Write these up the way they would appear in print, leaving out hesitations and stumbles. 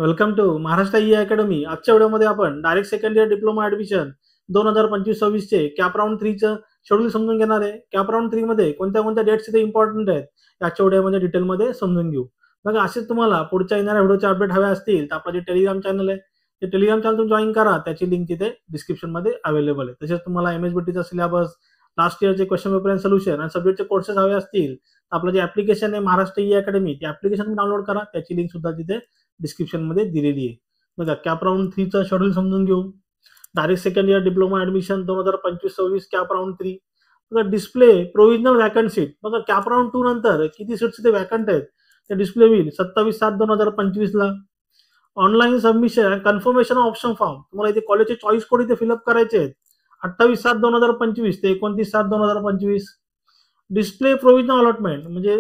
Welcome to Maharashtra e academy. आजच्या व्हिडिओमध्ये आपण direct second year diploma admission 2025-26 चे कॅप राऊंड 3 चं शेड्यूल समजून घेणार आहे. कॅप राऊंड 3 मध्ये कोणत्या कोणत्या डेट्स इथे इम्पॉर्टंट आहेत आजच्या व्हिडिओमध्ये डिटेलमध्ये समजून घेऊ. बघा, असेच तुम्हाला पुढच्या येणाऱ्या व्हिडिओचे अपडेट हवे असतील तर आपलं जे टेलिग्राम चॅनल आहे ते टेलिग्राम चॅनल तुम्ही जॉईन करा. त्याची लिंक तिथे डिस्क्रिप्शन मध्ये अवेलेबल आहे. तसेच तुम्हाला एमएसबीटीचा सिलेबस, लास्ट इयरचे क्वेश्चन पेपर अँड सोल्युशन आणि सब्जेक्टचे कोर्सेस हवे असतील तर आपलं जे ऍप्लिकेशन आहे महाराष्ट्र ई अकॅडमी, ते ऍप्लिकेशन डाउनलोड करा. त्याची लिंक सुद्धा तिथे डिस्क्रिप्शन मध्ये दिलेली आहे. बघा, कॅप राऊंड 3 चं शेड्यूल समजून घेऊ. Direct second year diploma admission 2025-26 cap round 3. बघा, डिस्प्ले प्रोव्हिजनल वॅकन्सी. बघा, कॅप राऊंड 2 नंतर किती सीट्स इथे वॅकंट आहेत ते डिस्प्ले होईल 27/7/2025 ला. Online submission confirmation option form, तुम्हाला इथे कॉलेजचे चॉईस कोड इथे फिलअप करायचे आहेत 28/7/2025 ते 29/7/2025. डिस्प्ले प्रोव्हिजनल अलॉटमेंट म्हणजे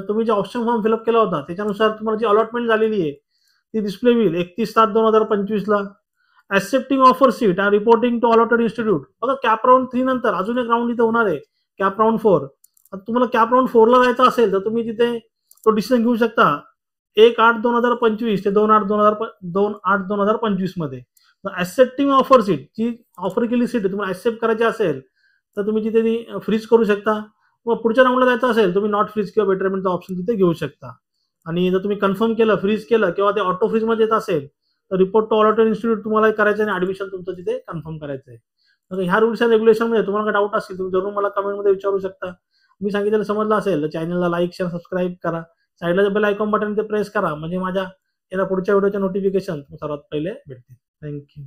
तुम्ही जे ऑप्शन फॉर्म फिलअप केला होता त्याच्यानुसार तुम्हाला जी अलॉटमेंट झालेली आहे ती डिस्प्ले होईल 31/7/2025 ला. ऍक्सेप्टिंग ऑफर सीट आणि रिपोर्टिंग टू अलॉटेड इन्स्टिट्यूट. बघा, कॅप राऊंड 3 नंतर अजून एक राऊंड इथे होणार आहे, कॅप राऊंड 4. आता तुम्हाला कॅप राऊंड 4 ला जायचं असेल तर तुम्ही तिथे तो डिसिजन घेऊ शकता 1/8/2025 ते 2/8/2025 मध्ये. ऍक्सेप्टिंग ऑफर सीट, जी ऑफर केली सीट तुम्हाला ऍक्सेप्ट करायची असेल तर तुम्ही तिथे ती फ्रीज करू शकता. मग पुढच्या राऊंडला जायचं असेल तुम्ही नॉट फ्रीज किंवा बेटरमेंटचा ऑप्शन तिथे घेऊ शकता. आणि जर तुम्ही कन्फर्म केलं, फ्रीज केलं किंवा ते ऑटो फ्रीज मध्ये येत असेल तर रिपोर्ट टू अलॉटेड इन्स्टिट्यूट तुम्हाला करायचं आणि ऍडमिशन तुमचं तिथे कन्फर्म करायचं आहे. तर ह्या रूल्स अँड रेग्युलेशन मध्ये तुम्हाला डाऊट असेल तुम्ही जरूर मला कमेंटमध्ये विचारू शकता. मी सांगितलेलं समजलं असेल तर चॅनलला लाईक, शेअर, सबस्क्राईब करा. साईडला बेल आयकॉन बटन ते प्रेस करा म्हणजे माझ्या पुढच्या व्हिडिओच्या नोटिफिकेशन सर्वात पहिले भेटतील. थँक्यू.